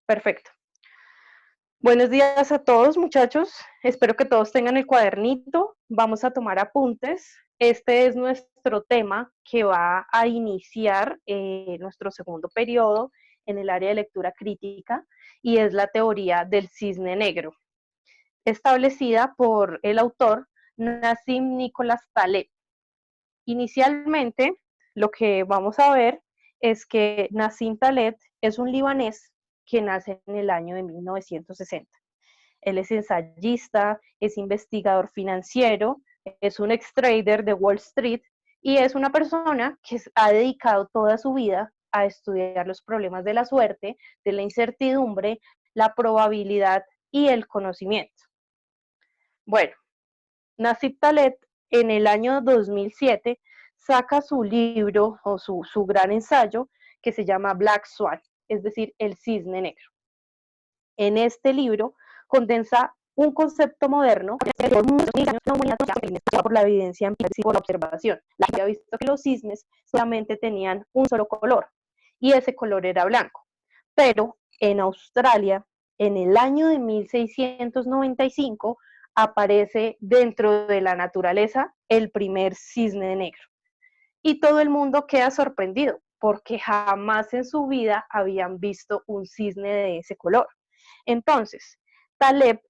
Perfecto. Buenos días a todos, muchachos. Espero que todos tengan el cuadernito. Vamos a tomar apuntes. Este es nuestro tema que va a iniciar nuestro segundo periodo en el área de lectura crítica y es la teoría del cisne negro, establecida por el autor Nassim Nicholas Taleb. Inicialmente, lo que vamos a ver es que Nassim Taleb es un libanés que nace en el año de 1960. Él es ensayista, es investigador financiero, es un ex-trader de Wall Street y es una persona que ha dedicado toda su vida a estudiar los problemas de la suerte, de la incertidumbre, la probabilidad y el conocimiento. Bueno, Nassim Taleb en el año 2007 saca su libro o su gran ensayo que se llama Black Swan, es decir, el cisne negro. En este libro condensa un concepto moderno que por muchos años la humanidad por la evidencia empírica y por la observación. La gente ha visto que los cisnes solamente tenían un solo color y ese color era blanco. Pero en Australia, en el año de 1695, aparece dentro de la naturaleza el primer cisne negro. Y todo el mundo queda sorprendido porque jamás en su vida habían visto un cisne de ese color. Entonces, Taleb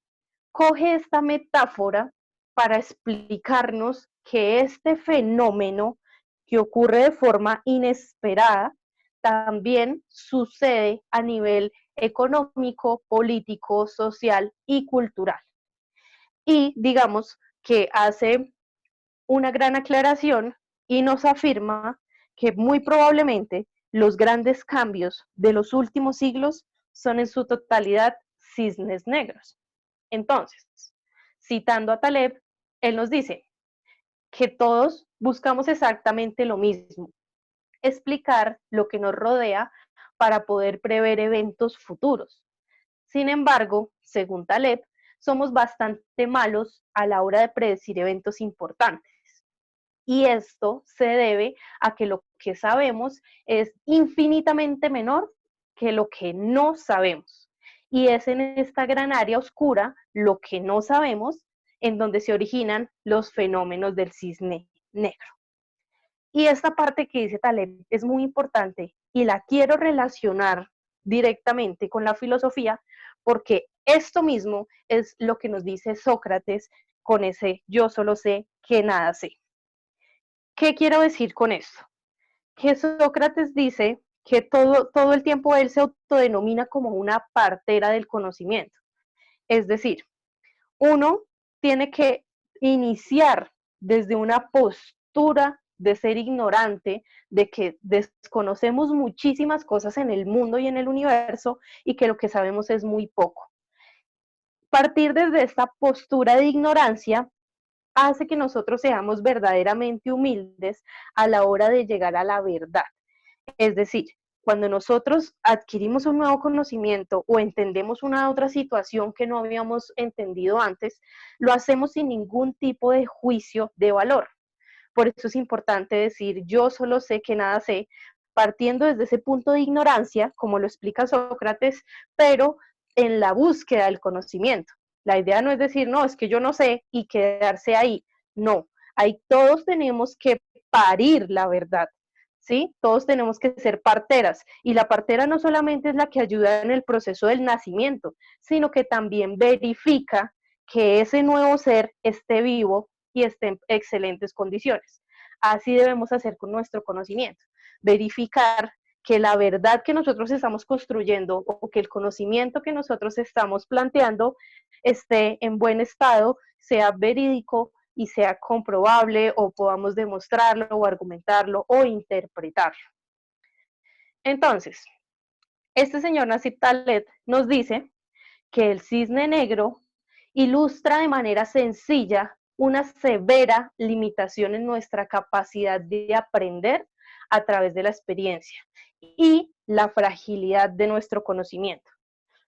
coge esta metáfora para explicarnos que este fenómeno que ocurre de forma inesperada también sucede a nivel económico, político, social y cultural. Y digamos que hace una gran aclaración y nos afirma que muy probablemente los grandes cambios de los últimos siglos son en su totalidad cisnes negros. Entonces, citando a Taleb, él nos dice que todos buscamos exactamente lo mismo, explicar lo que nos rodea para poder prever eventos futuros. Sin embargo, según Taleb, somos bastante malos a la hora de predecir eventos importantes. Y esto se debe a que lo que sabemos es infinitamente menor que lo que no sabemos. Y es en esta gran área oscura, lo que no sabemos, en donde se originan los fenómenos del cisne negro. Y esta parte que dice Taleb es muy importante y la quiero relacionar directamente con la filosofía porque esto mismo es lo que nos dice Sócrates con ese yo solo sé que nada sé. ¿Qué quiero decir con esto? Que Sócrates dice que todo el tiempo él se autodenomina como una partera del conocimiento. Es decir, uno tiene que iniciar desde una postura de ser ignorante, de que desconocemos muchísimas cosas en el mundo y en el universo y que lo que sabemos es muy poco. Partir desde esta postura de ignorancia hace que nosotros seamos verdaderamente humildes a la hora de llegar a la verdad. Es decir, cuando nosotros adquirimos un nuevo conocimiento o entendemos una otra situación que no habíamos entendido antes, lo hacemos sin ningún tipo de juicio de valor. Por eso es importante decir, yo solo sé que nada sé, partiendo desde ese punto de ignorancia, como lo explica Sócrates, pero en la búsqueda del conocimiento. La idea no es decir, no, es que yo no sé y quedarse ahí. No, ahí todos tenemos que parir la verdad. ¿Sí? Todos tenemos que ser parteras y la partera no solamente es la que ayuda en el proceso del nacimiento, sino que también verifica que ese nuevo ser esté vivo y esté en excelentes condiciones. Así debemos hacer con nuestro conocimiento, verificar que la verdad que nosotros estamos construyendo o que el conocimiento que nosotros estamos planteando esté en buen estado, sea verídico y sea comprobable o podamos demostrarlo o argumentarlo o interpretarlo. Entonces, este señor Nassim Taleb nos dice que el cisne negro ilustra de manera sencilla una severa limitación en nuestra capacidad de aprender a través de la experiencia y la fragilidad de nuestro conocimiento.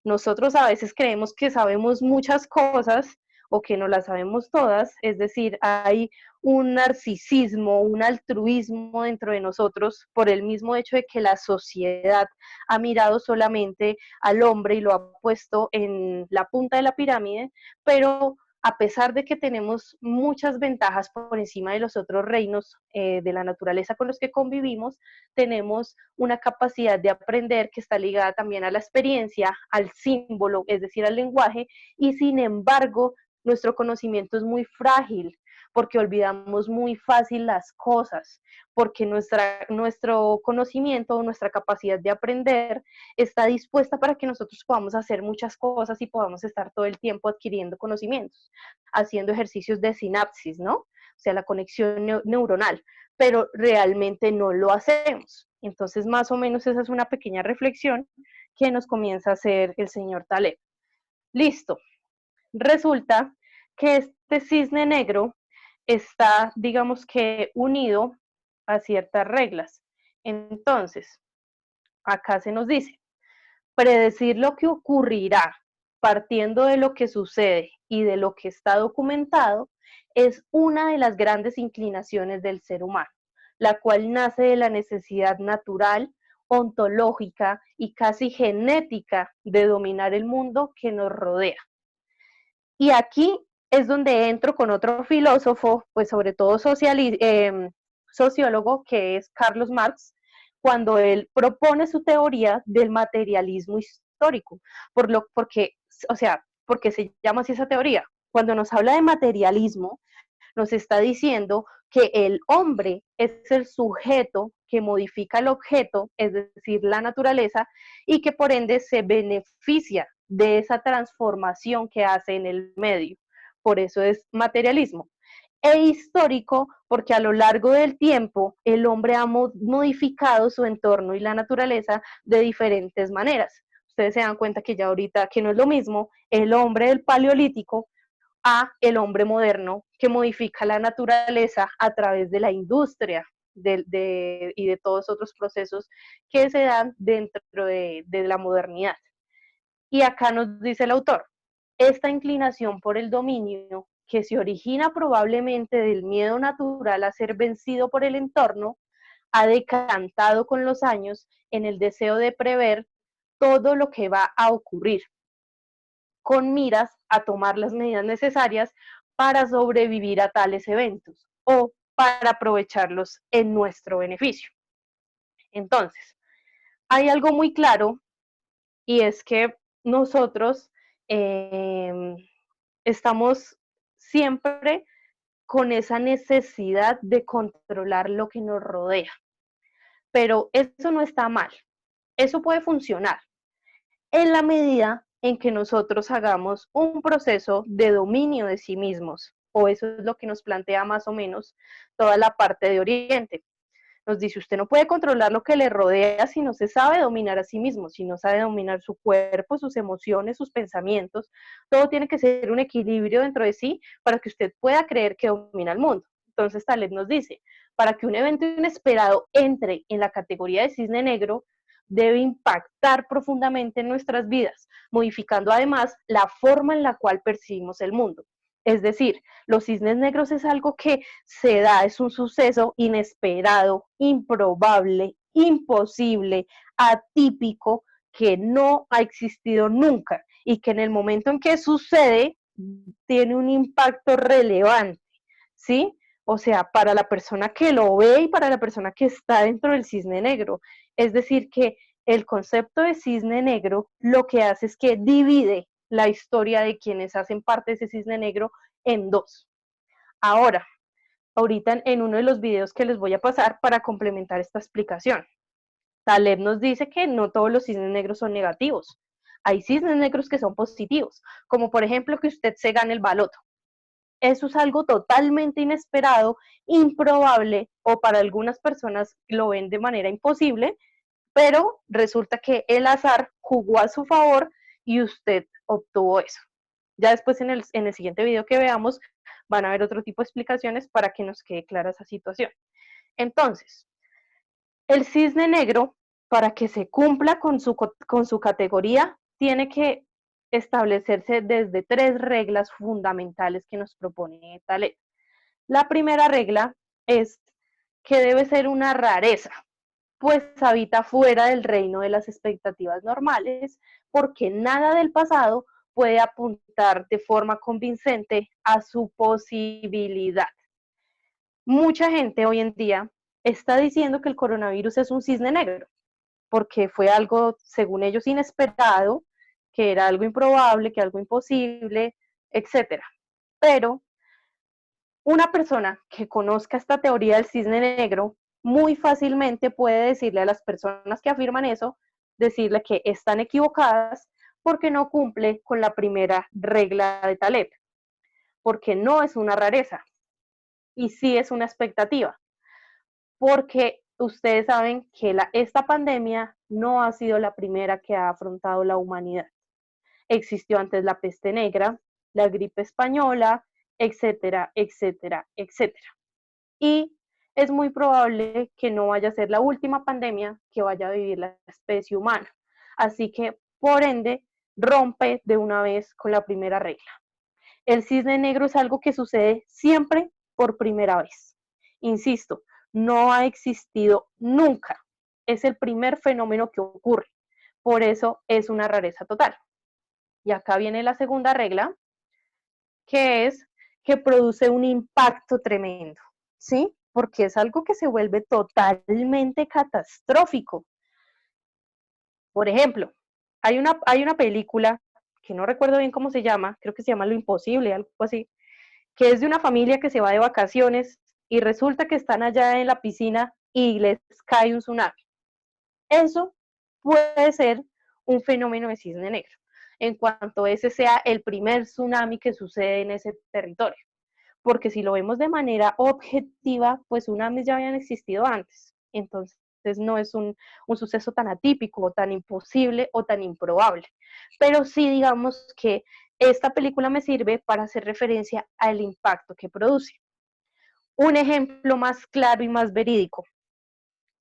Nosotros a veces creemos que sabemos muchas cosas o que no las sabemos todas, es decir, hay un narcisismo, un altruismo dentro de nosotros por el mismo hecho de que la sociedad ha mirado solamente al hombre y lo ha puesto en la punta de la pirámide, pero a pesar de que tenemos muchas ventajas por encima de los otros reinos de la naturaleza con los que convivimos, tenemos una capacidad de aprender que está ligada también a la experiencia, al símbolo, es decir, al lenguaje, y sin embargo, nuestro conocimiento es muy frágil, porque olvidamos muy fácil las cosas, porque nuestro conocimiento o nuestra capacidad de aprender está dispuesta para que nosotros podamos hacer muchas cosas y podamos estar todo el tiempo adquiriendo conocimientos, haciendo ejercicios de sinapsis, ¿no? O sea, la conexión neuronal, pero realmente no lo hacemos. Entonces, más o menos esa es una pequeña reflexión que nos comienza a hacer el señor Taleb. Listo. Resulta que este cisne negro está, digamos que, unido a ciertas reglas. Entonces, acá se nos dice, predecir lo que ocurrirá partiendo de lo que sucede y de lo que está documentado es una de las grandes inclinaciones del ser humano, la cual nace de la necesidad natural, ontológica y casi genética de dominar el mundo que nos rodea. Y aquí es donde entro con otro filósofo, pues sobre todo sociólogo, que es Carlos Marx, cuando él propone su teoría del materialismo histórico, porque se llama así esa teoría. Cuando nos habla de materialismo, nos está diciendo que el hombre es el sujeto que modifica el objeto, es decir, la naturaleza, y que por ende se beneficia de esa transformación que hace en el medio. Por eso es materialismo. E histórico, porque a lo largo del tiempo el hombre ha modificado su entorno y la naturaleza de diferentes maneras. Ustedes se dan cuenta que ya ahorita, que no es lo mismo el hombre del paleolítico a el hombre moderno que modifica la naturaleza a través de la industria y de todos otros procesos que se dan dentro de la modernidad. Y acá nos dice el autor, esta inclinación por el dominio, que se origina probablemente del miedo natural a ser vencido por el entorno, ha decantado con los años en el deseo de prever todo lo que va a ocurrir, con miras a tomar las medidas necesarias para sobrevivir a tales eventos o para aprovecharlos en nuestro beneficio. Entonces, hay algo muy claro y es que nosotros estamos siempre con esa necesidad de controlar lo que nos rodea. Pero eso no está mal, eso puede funcionar en la medida en que nosotros hagamos un proceso de dominio de sí mismos, o eso es lo que nos plantea más o menos toda la parte de Oriente. Nos dice, usted no puede controlar lo que le rodea si no se sabe dominar a sí mismo, si no sabe dominar su cuerpo, sus emociones, sus pensamientos. Todo tiene que ser un equilibrio dentro de sí para que usted pueda creer que domina el mundo. Entonces Taleb nos dice, para que un evento inesperado entre en la categoría de cisne negro, debe impactar profundamente en nuestras vidas, modificando además la forma en la cual percibimos el mundo. Es decir, los cisnes negros es algo que se da, es un suceso inesperado, improbable, imposible, atípico, que no ha existido nunca y que en el momento en que sucede tiene un impacto relevante, ¿sí? O sea, para la persona que lo ve y para la persona que está dentro del cisne negro. Es decir, que el concepto de cisne negro lo que hace es que divide la historia de quienes hacen parte de ese cisne negro en dos. Ahora, ahorita en uno de los videos que les voy a pasar para complementar esta explicación, Taleb nos dice que no todos los cisnes negros son negativos. Hay cisnes negros que son positivos, como por ejemplo que usted se gane el baloto. Eso es algo totalmente inesperado, improbable, o para algunas personas lo ven de manera imposible, pero resulta que el azar jugó a su favor y usted obtuvo eso. Ya después en el siguiente video que veamos van a haber otro tipo de explicaciones para que nos quede clara esa situación. Entonces, el cisne negro, para que se cumpla con su categoría, tiene que establecerse desde tres reglas fundamentales que nos propone Taleb. La primera regla es que debe ser una rareza, pues habita fuera del reino de las expectativas normales, porque nada del pasado puede apuntar de forma convincente a su posibilidad. Mucha gente hoy en día está diciendo que el coronavirus es un cisne negro, porque fue algo, según ellos, inesperado, que era algo improbable, que algo imposible, etcétera. Pero una persona que conozca esta teoría del cisne negro muy fácilmente puede decirle a las personas que afirman eso, decirle que están equivocadas porque no cumple con la primera regla de Taleb, porque no es una rareza y sí es una expectativa, porque ustedes saben que esta pandemia no ha sido la primera que ha afrontado la humanidad. Existió antes la peste negra, la gripe española, etcétera, etcétera, etcétera. Y es muy probable que no vaya a ser la última pandemia que vaya a vivir la especie humana. Así que, por ende, rompe de una vez con la primera regla. El cisne negro es algo que sucede siempre por primera vez. Insisto, no ha existido nunca. Es el primer fenómeno que ocurre. Por eso es una rareza total. Y acá viene la segunda regla, que es que produce un impacto tremendo, ¿sí? Porque es algo que se vuelve totalmente catastrófico. Por ejemplo, hay una película que no recuerdo bien cómo se llama, creo que se llama Lo Imposible, algo así, que es de una familia que se va de vacaciones y resulta que están allá en la piscina y les cae un tsunami. Eso puede ser un fenómeno de cisne negro, en cuanto ese sea el primer tsunami que sucede en ese territorio. Porque si lo vemos de manera objetiva, pues tsunamis ya habían existido antes. Entonces no es un suceso tan atípico, o tan imposible o tan improbable. Pero sí digamos que esta película me sirve para hacer referencia al impacto que produce. Un ejemplo más claro y más verídico,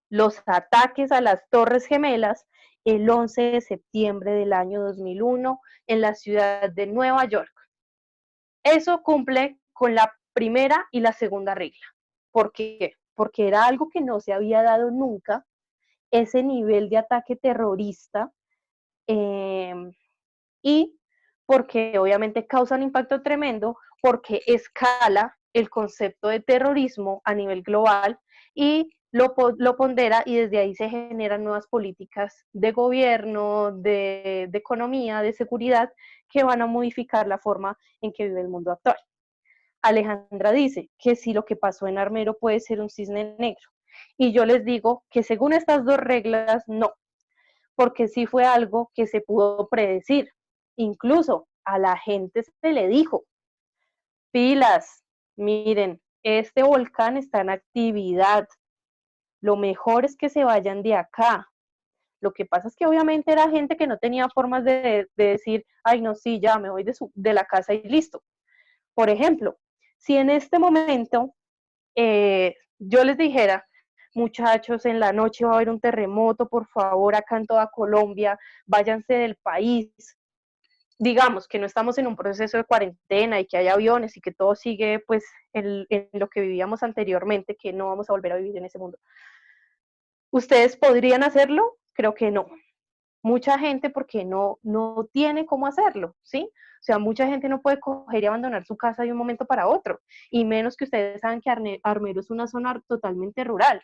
los ataques a las Torres Gemelas el 11 de septiembre del año 2001 en la ciudad de Nueva York. Eso cumple con la primera y la segunda regla. ¿Por qué? Porque era algo que no se había dado nunca, ese nivel de ataque terrorista, eh, y porque obviamente causa un impacto tremendo, porque escala el concepto de terrorismo a nivel global y lo pondera, y desde ahí se generan nuevas políticas de gobierno, de economía, de seguridad, que van a modificar la forma en que vive el mundo actual. Alejandra dice que si lo que pasó en Armero puede ser un cisne negro. Y yo les digo que según estas dos reglas, no, porque sí fue algo que se pudo predecir. Incluso a la gente se le dijo, pilas, miren, este volcán está en actividad, lo mejor es que se vayan de acá. Lo que pasa es que obviamente era gente que no tenía formas de decir, ay, no, sí, ya me voy de la casa y listo. Por ejemplo, si en este momento yo les dijera, muchachos, en la noche va a haber un terremoto, por favor, acá en toda Colombia, váyanse del país. Digamos que no estamos en un proceso de cuarentena y que hay aviones y que todo sigue pues en lo que vivíamos anteriormente, que no vamos a volver a vivir en ese mundo. ¿Ustedes podrían hacerlo? Creo que no. Mucha gente porque no tiene cómo hacerlo, ¿sí? O sea, mucha gente no puede coger y abandonar su casa de un momento para otro, y menos que ustedes saben que Armero es una zona totalmente rural.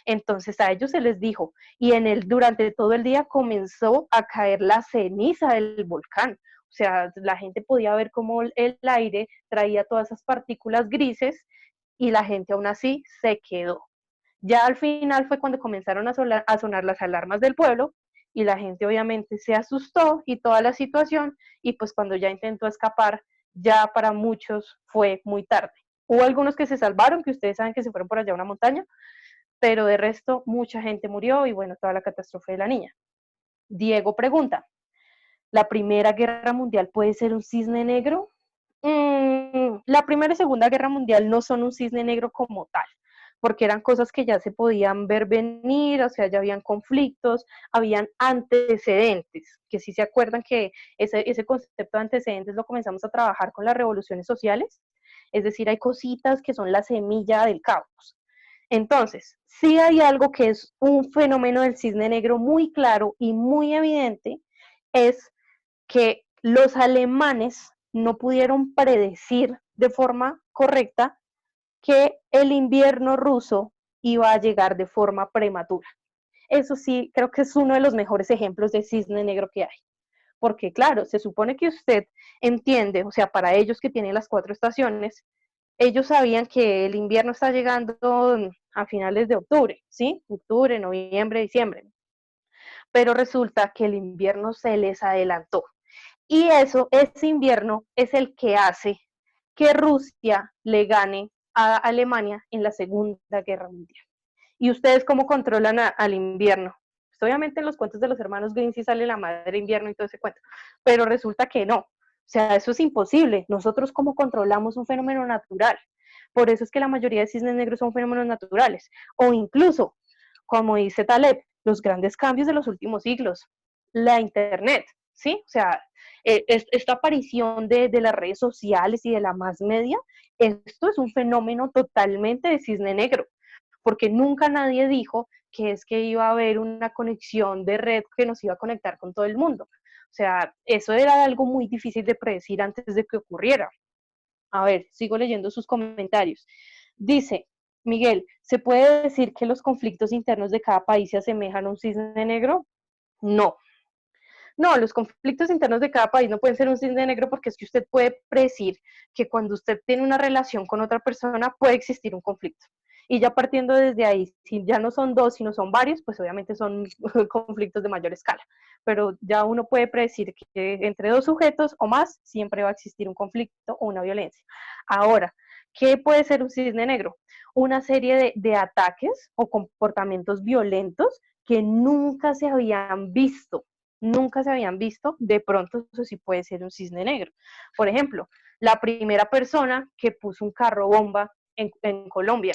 Entonces a ellos se les dijo, y durante todo el día comenzó a caer la ceniza del volcán. O sea, la gente podía ver cómo el aire traía todas esas partículas grises y la gente aún así se quedó. Ya al final fue cuando comenzaron a sonar las alarmas del pueblo y la gente obviamente se asustó y toda la situación, y pues cuando ya intentó escapar, ya para muchos fue muy tarde. Hubo algunos que se salvaron, que ustedes saben que se fueron por allá a una montaña, pero de resto mucha gente murió y bueno, toda la catástrofe de la niña. Diego pregunta, ¿la Primera Guerra Mundial puede ser un cisne negro? La Primera y Segunda Guerra Mundial no son un cisne negro como tal, porque eran cosas que ya se podían ver venir, o sea, ya habían conflictos, habían antecedentes, que sí se acuerdan que ese concepto de antecedentes lo comenzamos a trabajar con las revoluciones sociales. Es decir, hay cositas que son la semilla del caos. Entonces, sí hay algo que es un fenómeno del cisne negro muy claro y muy evidente, es que los alemanes no pudieron predecir de forma correcta que el invierno ruso iba a llegar de forma prematura. Eso sí, creo que es uno de los mejores ejemplos de cisne negro que hay. Porque claro, se supone que usted entiende, o sea, para ellos que tienen las 4 estaciones, ellos sabían que el invierno está llegando a finales de octubre, ¿sí? Octubre, noviembre, diciembre. Pero resulta que el invierno se les adelantó. Y ese invierno es el que hace que Rusia le gane a Alemania en la Segunda Guerra Mundial. ¿Y ustedes cómo controlan al invierno? Pues obviamente en los cuentos de los hermanos Grimm sí sale la madre invierno y todo ese cuento, pero resulta que no. O sea, eso es imposible. Nosotros cómo controlamos un fenómeno natural. Por eso es que la mayoría de cisnes negros son fenómenos naturales. O incluso, como dice Taleb, los grandes cambios de los últimos siglos, la Internet, ¿sí? O sea, esta aparición de las redes sociales y de la más media, esto es un fenómeno totalmente de cisne negro, porque nunca nadie dijo que es que iba a haber una conexión de red que nos iba a conectar con todo el mundo. O sea, eso era algo muy difícil de predecir antes de que ocurriera. A ver, sigo leyendo sus comentarios. Dice, Miguel, ¿se puede decir que los conflictos internos de cada país se asemejan a un cisne negro? No, no, los conflictos internos de cada país no pueden ser un cisne negro porque es que usted puede predecir que cuando usted tiene una relación con otra persona puede existir un conflicto. Y ya partiendo desde ahí, si ya no son dos, sino son varios, pues obviamente son conflictos de mayor escala. Pero ya uno puede predecir que entre dos sujetos o más siempre va a existir un conflicto o una violencia. Ahora, ¿qué puede ser un cisne negro? Una serie de ataques o comportamientos violentos que nunca se habían visto, de pronto eso sí puede ser un cisne negro. Por ejemplo, la primera persona que puso un carro bomba en Colombia.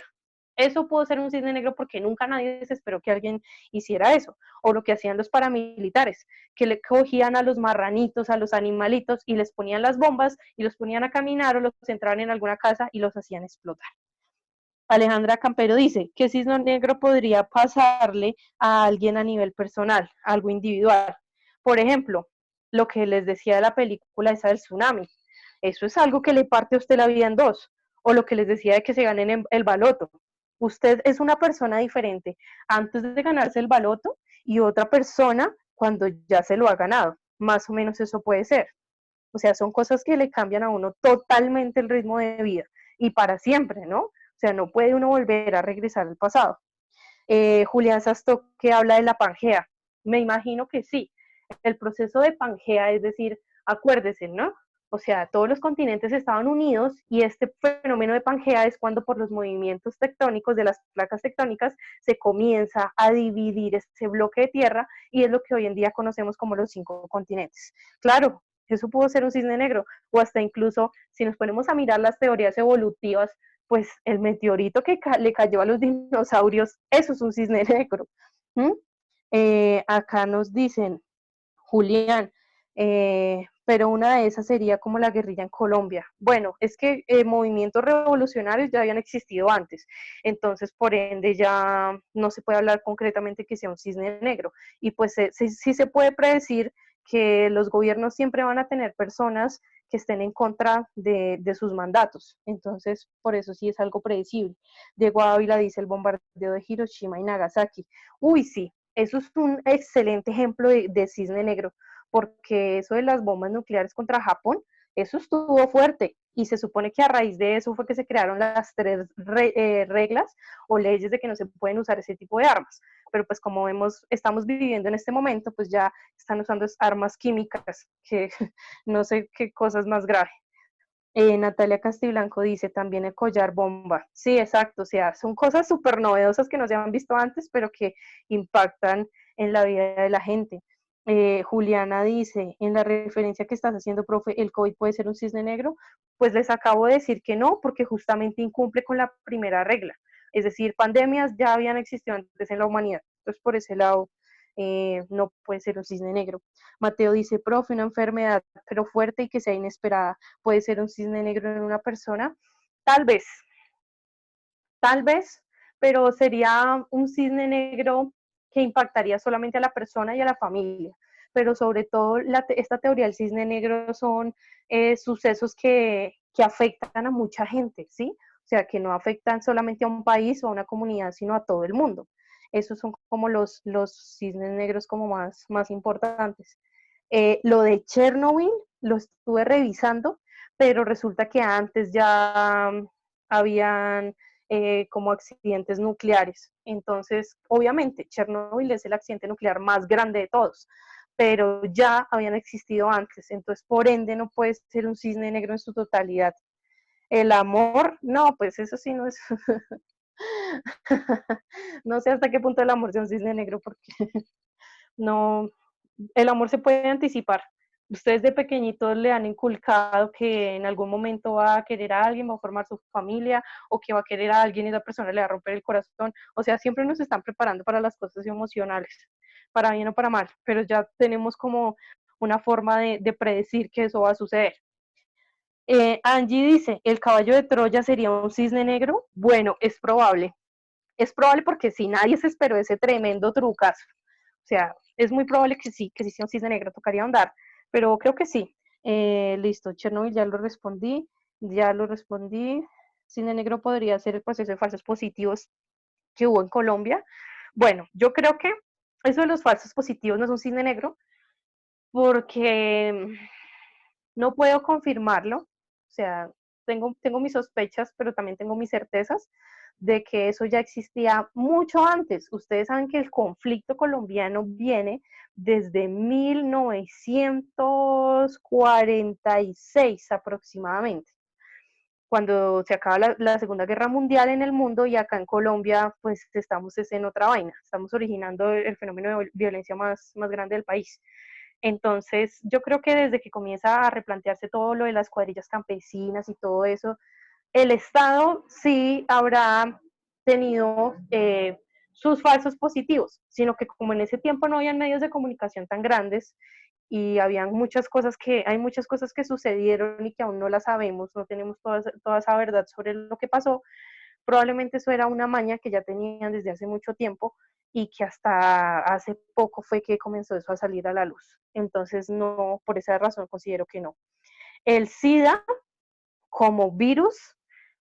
Eso pudo ser un cisne negro porque nunca nadie se esperó que alguien hiciera eso. O lo que hacían los paramilitares, que le cogían a los marranitos, a los animalitos y les ponían las bombas y los ponían a caminar o los entraban en alguna casa y los hacían explotar. Alejandra Campero dice, ¿qué cisne negro podría pasarle a alguien a nivel personal, algo individual? Por ejemplo, lo que les decía de la película esa del tsunami. Eso es algo que le parte a usted la vida en dos. O lo que les decía de que se ganen el baloto. Usted es una persona diferente antes de ganarse el baloto y otra persona cuando ya se lo ha ganado. Más o menos eso puede ser. O sea, son cosas que le cambian a uno totalmente el ritmo de vida y para siempre, ¿no? O sea, no puede uno volver a regresar al pasado. Julián Sastó, que habla de la Pangea. Me imagino que sí. El proceso de Pangea, es decir, acuérdese, ¿no? O sea, todos los continentes estaban unidos y este fenómeno de Pangea es cuando por los movimientos tectónicos de las placas tectónicas se comienza a dividir ese bloque de tierra y es lo que hoy en día conocemos como los 5 continentes. Claro, eso pudo ser un cisne negro o hasta incluso si nos ponemos a mirar las teorías evolutivas, pues el meteorito que le cayó a los dinosaurios, eso es un cisne negro. ¿Mm? Acá nos dicen, Julián, pero una de esas sería como la guerrilla en Colombia. Bueno, es que movimientos revolucionarios ya habían existido antes, entonces por ende ya no se puede hablar concretamente que sea un cisne negro. Y pues sí se puede predecir que los gobiernos siempre van a tener personas que estén en contra de sus mandatos. Entonces, por eso sí es algo predecible. Diego Ávila dice el bombardeo de Hiroshima y Nagasaki. Uy, sí, eso es un excelente ejemplo de cisne negro, porque eso de las bombas nucleares contra Japón, eso estuvo fuerte. Y se supone que a raíz de eso fue que se crearon las 3 reglas o leyes de que no se pueden usar ese tipo de armas. Pero pues como vemos, estamos viviendo en este momento, pues ya están usando armas químicas, que no sé qué cosas más graves. Natalia Castiblanco dice también el collar bomba. Sí, exacto, o sea, son cosas súper novedosas que no se han visto antes, pero que impactan en la vida de la gente. Juliana dice, en la referencia que estás haciendo, profe, ¿el COVID puede ser un cisne negro? Pues les acabo de decir que no, porque justamente incumple con la primera regla. Es decir, pandemias ya habían existido antes en la humanidad. Entonces, por ese lado, no puede ser un cisne negro. Mateo dice, profe, una enfermedad, pero fuerte y que sea inesperada, puede ser un cisne negro en una persona. Tal vez, tal vez, pero sería un cisne negro que impactaría solamente a la persona y a la familia. Pero sobre todo esta teoría del cisne negro son sucesos que afectan a mucha gente, ¿sí? O sea, que no afectan solamente a un país o a una comunidad, sino a todo el mundo. Esos son como los cisnes negros como más importantes. Lo de Chernobyl lo estuve revisando, pero resulta que antes ya habían como accidentes nucleares. Entonces, obviamente, Chernobyl es el accidente nuclear más grande de todos, pero ya habían existido antes. Entonces, por ende, no puede ser un cisne negro en su totalidad. El amor, no, pues eso sí no es. No sé hasta qué punto el amor sea un cisne negro, porque no, el amor se puede anticipar. Ustedes de pequeñitos le han inculcado que en algún momento va a querer a alguien, va a formar su familia, o que va a querer a alguien y esa persona le va a romper el corazón. O sea, siempre nos están preparando para las cosas emocionales, para bien o para mal, pero ya tenemos como una forma de predecir que eso va a suceder. Angie dice, ¿el caballo de Troya sería un cisne negro? Bueno, es probable. Es probable porque si nadie se esperó ese tremendo trucazo. O sea, es muy probable que sí sea un cisne negro, tocaría andar, pero creo que sí. Listo, Chernobyl ya lo respondí. Cisne negro podría ser el proceso de falsos positivos que hubo en Colombia. Bueno, yo creo que eso de los falsos positivos no es un cisne negro porque no puedo confirmarlo, o sea, tengo mis sospechas, pero también tengo mis certezas de que eso ya existía mucho antes. Ustedes saben que el conflicto colombiano viene desde 1946 aproximadamente, cuando se acaba la Segunda Guerra Mundial en el mundo, y acá en Colombia pues estamos en otra vaina, estamos originando el fenómeno de violencia más grande del país. Entonces, yo creo que desde que comienza a replantearse todo lo de las cuadrillas campesinas y todo eso, el Estado sí habrá tenido sus falsos positivos, sino que como en ese tiempo no habían medios de comunicación tan grandes y habían hay muchas cosas que sucedieron y que aún no las sabemos, no tenemos toda esa verdad sobre lo que pasó, probablemente eso era una maña que ya tenían desde hace mucho tiempo y que hasta hace poco fue que comenzó eso a salir a la luz. Entonces, no, por esa razón considero que no. El SIDA como virus,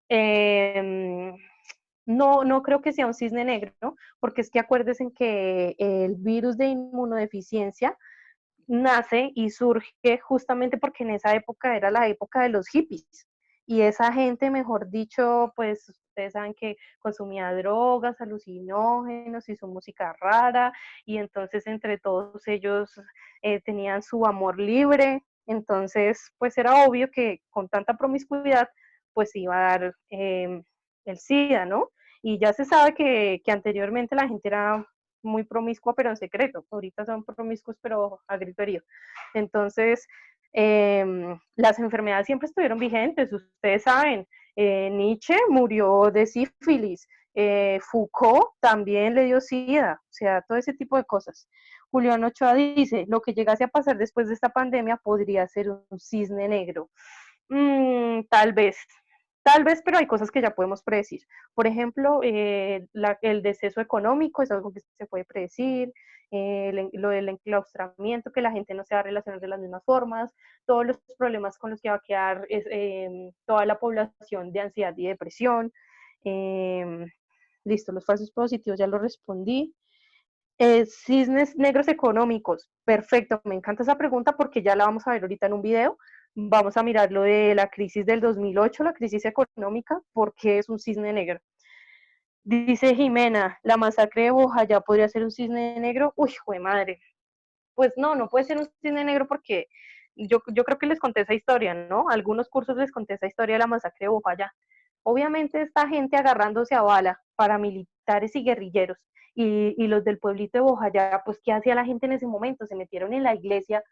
eh, no creo que sea un cisne negro, ¿no? Porque es que acuérdense que el virus de inmunodeficiencia nace y surge justamente porque en esa época era la época de los hippies. Y esa gente, mejor dicho, pues ustedes saben que consumía drogas, alucinógenos, y su música rara, y entonces entre todos ellos tenían su amor libre. Entonces, pues era obvio que con tanta promiscuidad, pues iba a dar el SIDA, ¿no? Y ya se sabe que anteriormente la gente era muy promiscua, pero en secreto. Ahorita son promiscuos, pero a grito herido. Entonces, las enfermedades siempre estuvieron vigentes, ustedes saben. Nietzsche murió de sífilis, Foucault también le dio SIDA, o sea, todo ese tipo de cosas. Julián Ochoa dice, lo que llegase a pasar después de esta pandemia podría ser un cisne negro. Tal vez, tal vez, pero hay cosas que ya podemos predecir. Por ejemplo, el deceso económico es algo que se puede predecir, lo del enclaustramiento, que la gente no se va a relacionar de las mismas formas, todos los problemas con los que va a quedar toda la población de ansiedad y depresión. Eh, Listo, los falsos positivos ya lo respondí. Cisnes negros económicos, perfecto, me encanta esa pregunta porque ya la vamos a ver ahorita en un video. Vamos a mirar lo de la crisis del 2008, la crisis económica, porque es un cisne negro. Dice Jimena, la masacre de Bojayá podría ser un cisne negro. Uy, jue madre. Pues no puede ser un cisne negro porque yo creo que les conté esa historia, ¿no? Algunos cursos les conté esa historia de la masacre de Bojayá. Obviamente esta gente agarrándose a bala, paramilitares y guerrilleros, y los del pueblito de Bojayá, pues ¿qué hacía la gente en ese momento? Se metieron en la iglesia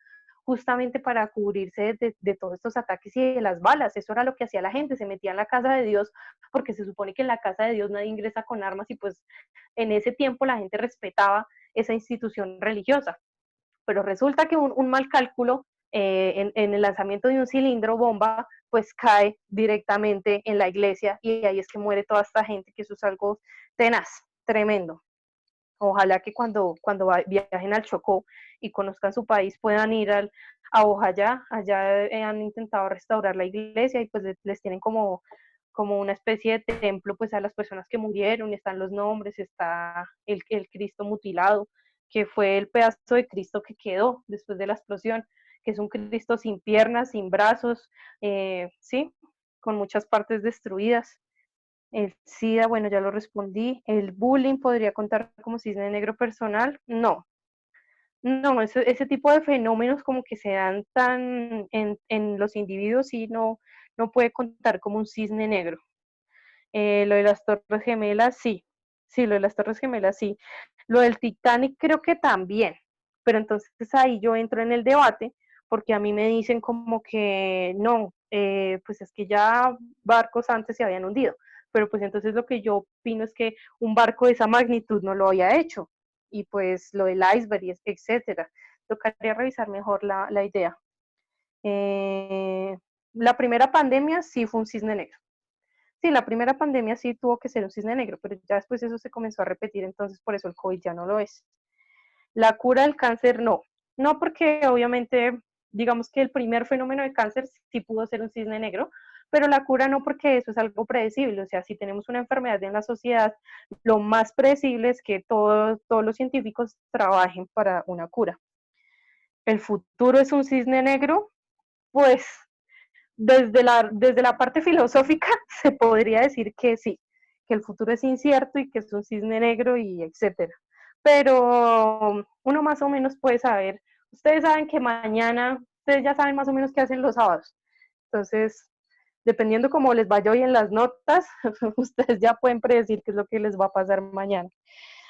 justamente para cubrirse de todos estos ataques y de las balas. Eso era lo que hacía la gente, se metía en la casa de Dios, porque se supone que en la casa de Dios nadie ingresa con armas, y pues en ese tiempo la gente respetaba esa institución religiosa. Pero resulta que un mal cálculo en el lanzamiento de un cilindro bomba, pues cae directamente en la iglesia y ahí es que muere toda esta gente, que eso es algo tenaz, tremendo. Ojalá que cuando viajen al Chocó y conozcan su país puedan ir a Ojayá. Allá han intentado restaurar la iglesia y pues les tienen como una especie de templo pues a las personas que murieron, y están los nombres, está el Cristo mutilado, que fue el pedazo de Cristo que quedó después de la explosión, que es un Cristo sin piernas, sin brazos, sí, con muchas partes destruidas. El SIDA, bueno, ya lo respondí. El bullying podría contar como cisne negro personal. No, no, ese tipo de fenómenos como que se dan tan en los individuos, sí, no puede contar como un cisne negro. Lo de las Torres Gemelas, sí. Sí, lo de las Torres Gemelas, sí. Lo del Titanic creo que también. Pero entonces ahí yo entro en el debate, porque a mí me dicen como que no, pues es que ya barcos antes se habían hundido. Pero pues entonces lo que yo opino es que un barco de esa magnitud no lo había hecho. Y pues lo del iceberg, etcétera. Tocaría revisar mejor la idea. La primera pandemia sí fue un cisne negro. Sí, la primera pandemia sí tuvo que ser un cisne negro, pero ya después eso se comenzó a repetir, entonces por eso el COVID ya no lo es. La cura del cáncer no, no porque obviamente digamos que el primer fenómeno de cáncer sí pudo ser un cisne negro, pero la cura no, porque eso es algo predecible. O sea, si tenemos una enfermedad en la sociedad, lo más predecible es que todos los científicos trabajen para una cura. ¿El futuro es un cisne negro? Pues desde la parte filosófica se podría decir que sí, que el futuro es incierto y que es un cisne negro y etcétera. Pero uno más o menos puede saber. Ustedes saben que mañana, ustedes ya saben más o menos qué hacen los sábados. Entonces, dependiendo cómo les vaya hoy en las notas, ustedes ya pueden predecir qué es lo que les va a pasar mañana.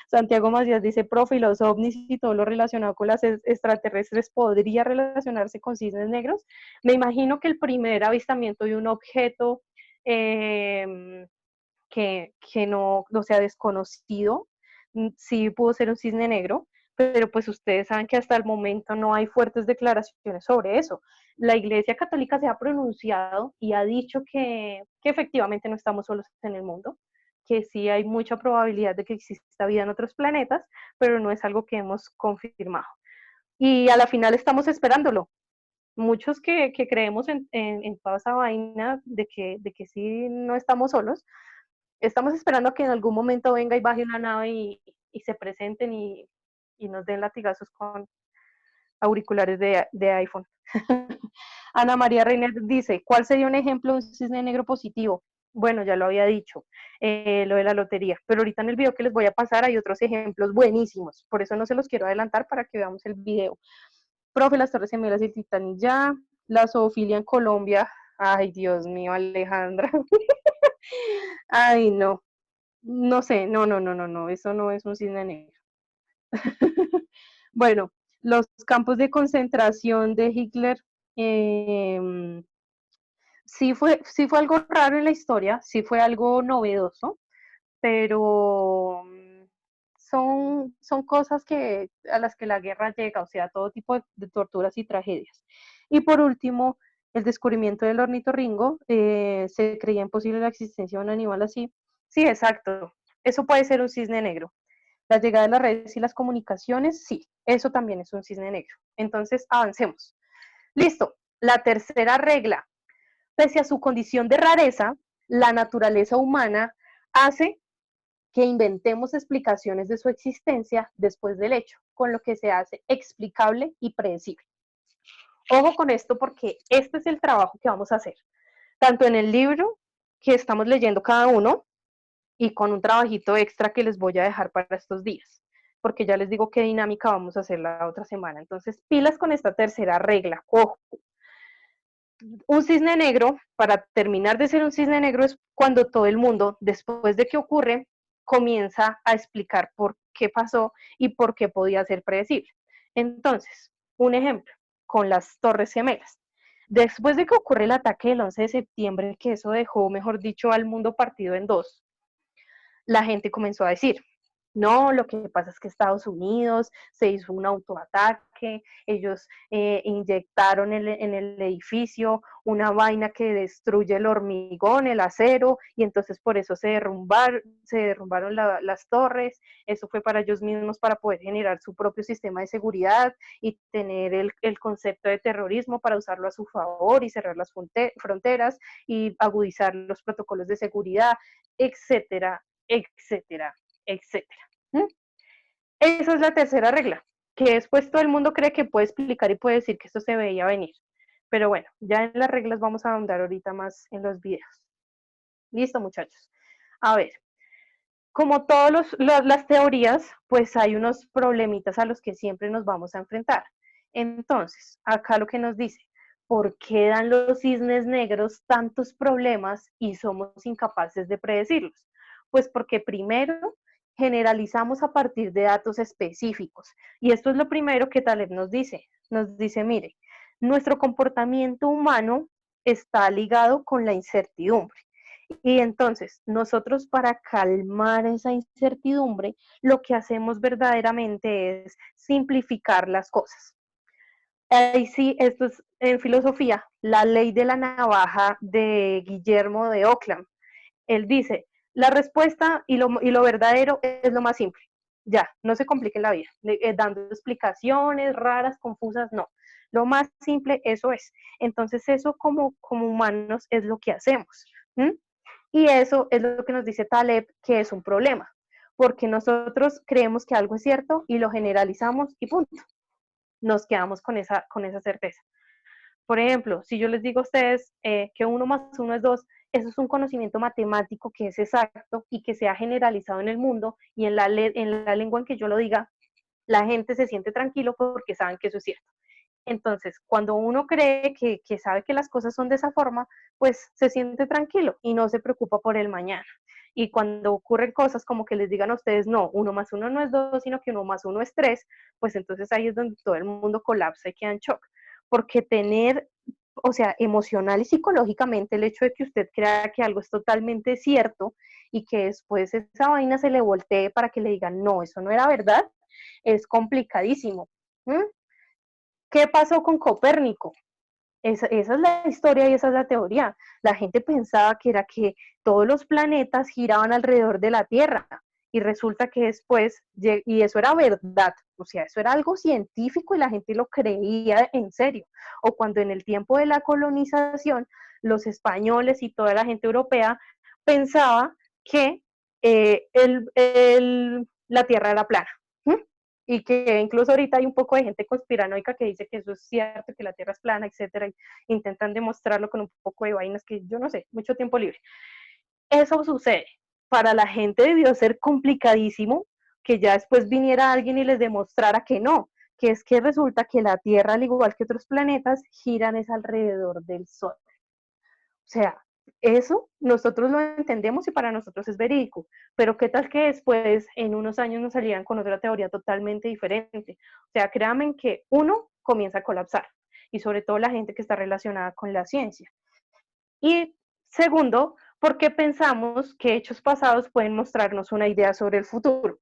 Santiago Macías dice: profe, y los ovnis y todo lo relacionado con las extraterrestres podría relacionarse con cisnes negros. Me imagino que el primer avistamiento de un objeto que no sea desconocido, sí pudo ser un cisne negro, pero pues ustedes saben que hasta el momento no hay fuertes declaraciones sobre eso. La Iglesia Católica se ha pronunciado y ha dicho que efectivamente no estamos solos en el mundo, que sí hay mucha probabilidad de que exista vida en otros planetas, pero no es algo que hemos confirmado. Y a la final estamos esperándolo. Muchos que creemos en toda esa vaina de que sí no estamos solos, estamos esperando a que en algún momento venga y baje una nave y se presenten y nos den latigazos con auriculares de iPhone. Ana María Reiner dice: ¿cuál sería un ejemplo de un cisne negro positivo? Bueno, ya lo había dicho, lo de la lotería, pero ahorita en el video que les voy a pasar hay otros ejemplos buenísimos, por eso no se los quiero adelantar para que veamos el video. Profe, las Torres Gemelas y el Titanic ya, la zoofilia en Colombia, ay Dios mío, Alejandra, ay no, no sé, no, eso no es un cisne negro. Bueno, los campos de concentración de Hitler, sí fue algo raro en la historia, sí fue algo novedoso, pero son cosas a las que la guerra llega, o sea, todo tipo de torturas y tragedias. Y por último, el descubrimiento del ornitorrinco, se creía imposible la existencia de un animal así. Sí, exacto, eso puede ser un cisne negro. La llegada de las redes y las comunicaciones, sí, eso también es un cisne negro. Entonces, avancemos. Listo, la tercera regla. Pese a su condición de rareza, la naturaleza humana hace que inventemos explicaciones de su existencia después del hecho, con lo que se hace explicable y predecible. Ojo con esto, porque este es el trabajo que vamos a hacer, tanto en el libro que estamos leyendo cada uno y con un trabajito extra que les voy a dejar para estos días, porque ya les digo qué dinámica vamos a hacer la otra semana. Entonces, pilas con esta tercera regla. Ojo, un cisne negro, para terminar de ser un cisne negro, es cuando todo el mundo, después de que ocurre, comienza a explicar por qué pasó y por qué podía ser predecible. Entonces, un ejemplo, con las Torres Gemelas. Después de que ocurre el ataque del 11 de septiembre, que eso dejó, mejor dicho, al mundo partido en dos, la gente comenzó a decir: No, lo que pasa es que Estados Unidos se hizo un autoataque, ellos inyectaron en el edificio una vaina que destruye el hormigón, el acero, y entonces por eso se derrumbaron las torres. Eso fue para ellos mismos, para poder generar su propio sistema de seguridad y tener el concepto de terrorismo para usarlo a su favor y cerrar las fronteras y agudizar los protocolos de seguridad, etcétera, etcétera, etcétera. ¿Mm? Esa es la tercera regla, que después todo el mundo cree que puede explicar y puede decir que esto se veía venir. Pero bueno, ya en las reglas vamos a ahondar ahorita más en los videos. Listo, muchachos. A ver, como todas las teorías, pues hay unos problemitas a los que siempre nos vamos a enfrentar. Entonces, acá lo que nos dice, ¿por qué dan los cisnes negros tantos problemas y somos incapaces de predecirlos? Pues porque primero generalizamos a partir de datos específicos. Y esto es lo primero que Taleb nos dice. Nos dice, mire, nuestro comportamiento humano está ligado con la incertidumbre. Y entonces, nosotros para calmar esa incertidumbre, lo que hacemos verdaderamente es simplificar las cosas. Ahí sí, esto es en filosofía, la ley de la navaja de Guillermo de Ockham. Él dice, la respuesta y lo verdadero es lo más simple. Ya, no se compliquen la vida, dando explicaciones raras, confusas, no. Lo más simple, eso es. Entonces, eso como humanos es lo que hacemos. ¿Mm? Y eso es lo que nos dice Taleb, que es un problema, porque nosotros creemos que algo es cierto y lo generalizamos y punto. Nos quedamos con esa certeza. Por ejemplo, si yo les digo a ustedes que 1 más 1 es 2, eso es un conocimiento matemático que es exacto y que se ha generalizado en el mundo, y en la lengua en que yo lo diga, la gente se siente tranquilo porque saben que eso es cierto. Entonces, cuando uno cree que sabe que las cosas son de esa forma, pues se siente tranquilo y no se preocupa por el mañana. Y cuando ocurren cosas como que les digan a ustedes, no, 1 más 1 no es 2, sino que 1 más 1 es 3, pues entonces ahí es donde todo el mundo colapsa y queda en shock. Porque tener, o sea, emocional y psicológicamente, el hecho de que usted crea que algo es totalmente cierto y que después esa vaina se le voltee para que le digan, no, eso no era verdad, es complicadísimo. ¿Mm? ¿Qué pasó con Copérnico? Esa es la historia y esa es la teoría. La gente pensaba que era que todos los planetas giraban alrededor de la Tierra, y resulta que después, y eso era verdad, o sea, eso era algo científico y la gente lo creía en serio. O cuando en el tiempo de la colonización, los españoles y toda la gente europea pensaba que la Tierra era plana. ¿Mm? Y que incluso ahorita hay un poco de gente conspiranoica que dice que eso es cierto, que la Tierra es plana, etcétera, y intentan demostrarlo con un poco de vainas que yo no sé, mucho tiempo libre. Eso sucede. Para la gente debió ser complicadísimo que ya después viniera alguien y les demostrara que no, que es que resulta que la Tierra, al igual que otros planetas, giran es alrededor del Sol. O sea, eso nosotros lo entendemos y para nosotros es verídico, pero qué tal que después, en unos años, nos salieran con otra teoría totalmente diferente. O sea, créanme que uno comienza a colapsar, y sobre todo la gente que está relacionada con la ciencia. Y segundo, porque pensamos que hechos pasados pueden mostrarnos una idea sobre el futuro.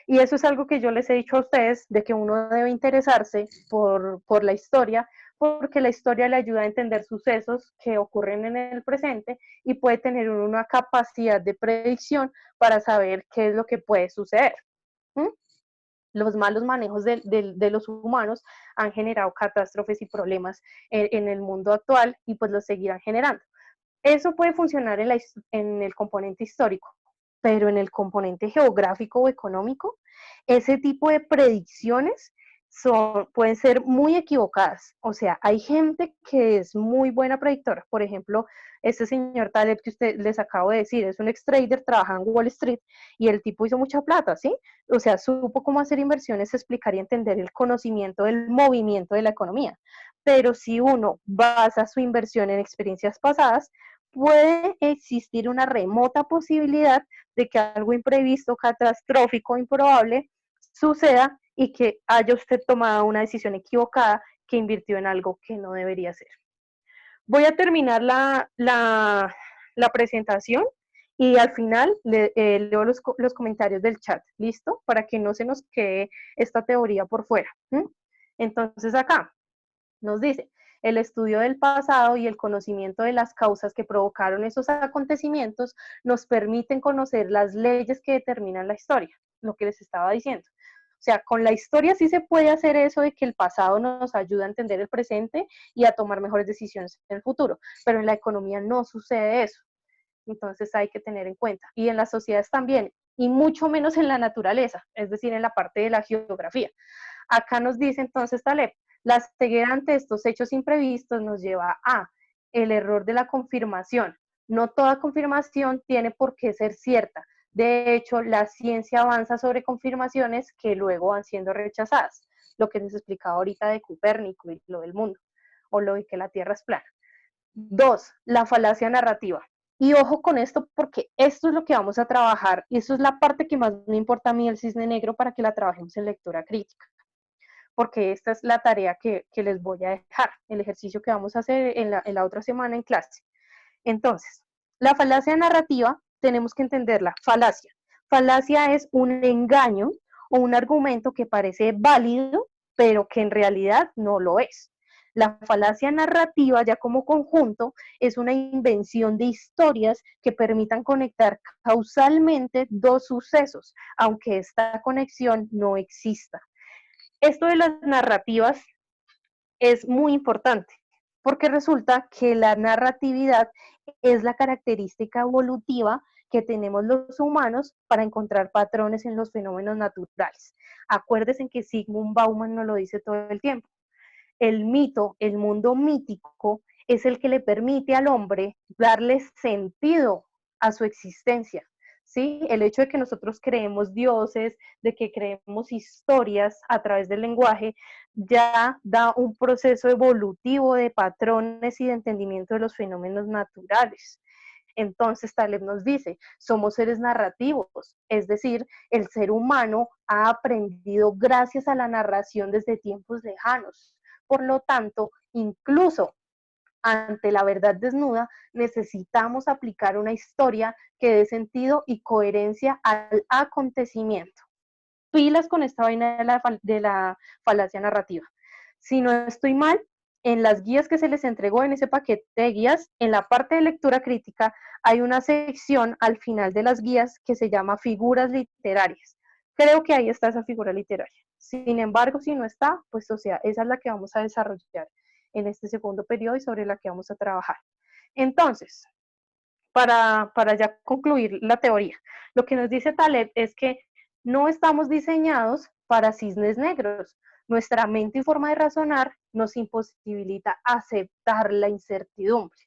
Y eso es algo que yo les he dicho a ustedes, de que uno debe interesarse por la historia, porque la historia le ayuda a entender sucesos que ocurren en el presente y puede tener una capacidad de predicción para saber qué es lo que puede suceder. ¿Mm? Los malos manejos de los humanos han generado catástrofes y problemas en el mundo actual, y pues los seguirán generando. Eso puede funcionar en el componente histórico, pero en el componente geográfico o económico, ese tipo de predicciones pueden ser muy equivocadas. O sea, hay gente que es muy buena predictora. Por ejemplo, este señor Taleb que usted les acabo de decir, es un ex-trader, trabaja en Wall Street, y el tipo hizo mucha plata, ¿sí? O sea, supo cómo hacer inversiones, explicar y entender el conocimiento del movimiento de la economía. Pero si uno basa su inversión en experiencias pasadas, puede existir una remota posibilidad de que algo imprevisto, catastrófico, improbable suceda y que haya usted tomado una decisión equivocada, que invirtió en algo que no debería ser. Voy a terminar la presentación Y al final leo los comentarios del chat, ¿listo? Para que no se nos quede esta teoría por fuera. Entonces acá nos dice, el estudio del pasado y el conocimiento de las causas que provocaron esos acontecimientos nos permiten conocer las leyes que determinan la historia, lo que les estaba diciendo. O sea, con la historia sí se puede hacer eso de que el pasado nos ayuda a entender el presente y a tomar mejores decisiones en el futuro, pero en la economía no sucede eso. Entonces hay que tener en cuenta. Y en las sociedades también, y mucho menos en la naturaleza, es decir, en la parte de la geografía. Acá nos dice entonces Taleb, la ceguera ante estos hechos imprevistos nos lleva a el error de la confirmación. No toda confirmación tiene por qué ser cierta. De hecho, la ciencia avanza sobre confirmaciones que luego van siendo rechazadas. Lo que les explicaba ahorita de Copérnico y lo del mundo, o lo de que la Tierra es plana. 2, la falacia narrativa. Y ojo con esto porque esto es lo que vamos a trabajar y eso es la parte que más me importa a mí el cisne negro para que la trabajemos en lectura crítica. Porque esta es la tarea que les voy a dejar, el ejercicio que vamos a hacer en la otra semana en clase. Entonces, la falacia narrativa tenemos que entenderla. Falacia. Falacia es un engaño o un argumento que parece válido, pero que en realidad no lo es. La falacia narrativa, ya como conjunto, es una invención de historias que permitan conectar causalmente dos sucesos, aunque esta conexión no exista. Esto de las narrativas es muy importante, porque resulta que la narratividad es la característica evolutiva que tenemos los humanos para encontrar patrones en los fenómenos naturales. Acuérdense que Sigmund Bauman nos lo dice todo el tiempo. El mito, el mundo mítico, es el que le permite al hombre darle sentido a su existencia. ¿Sí? El hecho de que nosotros creemos dioses, de que creemos historias a través del lenguaje, ya da un proceso evolutivo de patrones y de entendimiento de los fenómenos naturales. Entonces, Taleb nos dice, somos seres narrativos, es decir, el ser humano ha aprendido gracias a la narración desde tiempos lejanos. Por lo tanto, incluso ante la verdad desnuda, necesitamos aplicar una historia que dé sentido y coherencia al acontecimiento. Pilas con esta vaina de la falacia narrativa. Si no estoy mal, en las guías que se les entregó en ese paquete de guías, en la parte de lectura crítica, hay una sección al final de las guías que se llama figuras literarias. Creo que ahí está esa figura literaria. Sin embargo, si no está, pues o sea, esa es la que vamos a desarrollar en este segundo periodo y sobre la que vamos a trabajar. Entonces, para ya concluir la teoría, lo que nos dice Taleb es que no estamos diseñados para cisnes negros. Nuestra mente y forma de razonar nos imposibilita aceptar la incertidumbre.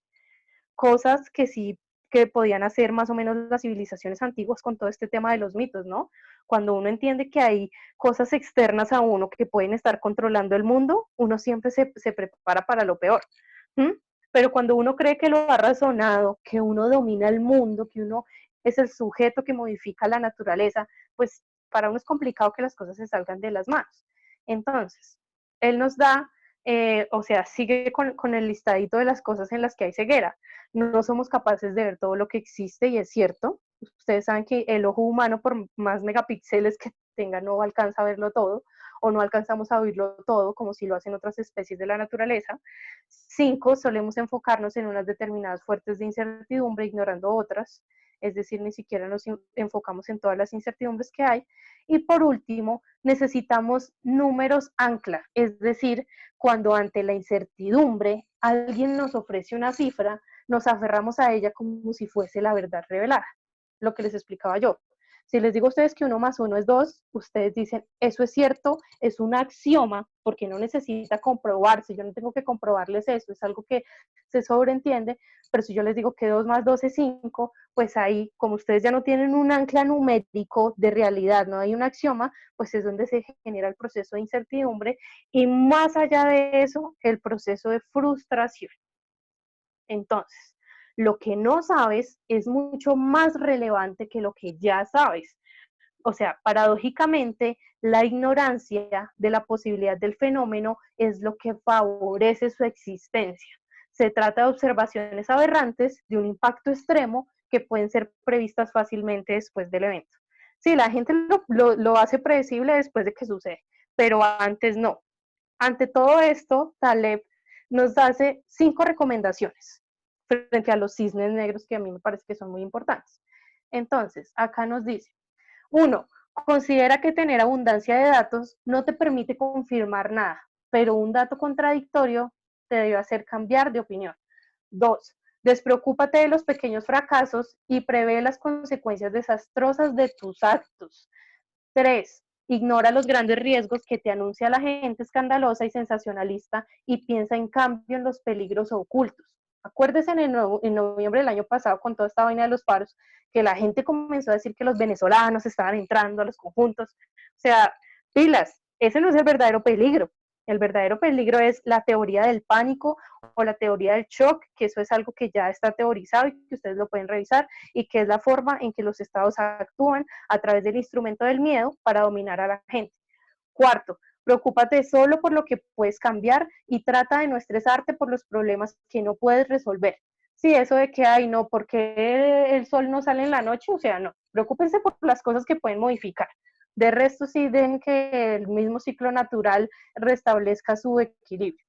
Cosas que sí que podían hacer más o menos las civilizaciones antiguas con todo este tema de los mitos, ¿no? Cuando uno entiende que hay cosas externas a uno que pueden estar controlando el mundo, uno siempre se prepara para lo peor. Pero cuando uno cree que lo ha razonado, que uno domina el mundo, que uno es el sujeto que modifica la naturaleza, pues para uno es complicado que las cosas se salgan de las manos. Entonces, él nos da, o sea, sigue con el listadito de las cosas en las que hay ceguera. No somos capaces de ver todo lo que existe y es cierto. Ustedes saben que el ojo humano, por más megapíxeles que tenga, no alcanza a verlo todo o no alcanzamos a oírlo todo como si lo hacen otras especies de la naturaleza. 5, solemos enfocarnos en unas determinadas fuentes de incertidumbre ignorando otras, es decir, ni siquiera nos enfocamos en todas las incertidumbres que hay. Y por último, necesitamos números ancla, es decir, cuando ante la incertidumbre alguien nos ofrece una cifra, nos aferramos a ella como si fuese la verdad revelada, lo que les explicaba yo. Si les digo a ustedes que 1 más 1 es 2, ustedes dicen, eso es cierto, es un axioma, porque no necesita comprobarse, yo no tengo que comprobarles eso, es algo que se sobreentiende, pero si yo les digo que 2 más 2 es 5, pues ahí, como ustedes ya no tienen un ancla numérico de realidad, no hay un axioma, pues es donde se genera el proceso de incertidumbre y más allá de eso, el proceso de frustración. Entonces, lo que no sabes es mucho más relevante que lo que ya sabes. O sea, paradójicamente, la ignorancia de la posibilidad del fenómeno es lo que favorece su existencia. Se trata de observaciones aberrantes de un impacto extremo que pueden ser previstas fácilmente después del evento. Sí, la gente lo hace predecible después de que sucede, pero antes no. Ante todo esto, Taleb nos hace 5 recomendaciones frente a los cisnes negros que a mí me parece que son muy importantes. Entonces, acá nos dice, 1. Considera que tener abundancia de datos no te permite confirmar nada, pero un dato contradictorio te debe hacer cambiar de opinión. 2. Despreocúpate de los pequeños fracasos y prevé las consecuencias desastrosas de tus actos. 3. Ignora los grandes riesgos que te anuncia la gente escandalosa y sensacionalista y piensa en cambio en los peligros ocultos. Acuérdese en noviembre del año pasado con toda esta vaina de los paros, que la gente comenzó a decir que los venezolanos estaban entrando a los conjuntos. O sea, pilas, ese no es el verdadero peligro. El verdadero peligro es la teoría del pánico o la teoría del shock, que eso es algo que ya está teorizado y que ustedes lo pueden revisar, y que es la forma en que los estados actúan a través del instrumento del miedo para dominar a la gente. 4. Preocúpate solo por lo que puedes cambiar y trata de no estresarte por los problemas que no puedes resolver. Sí, eso de que, ay, no, ¿por qué el sol no sale en la noche? O sea, no, preocúpense por las cosas que pueden modificar. De resto, sí, den que el mismo ciclo natural restablezca su equilibrio.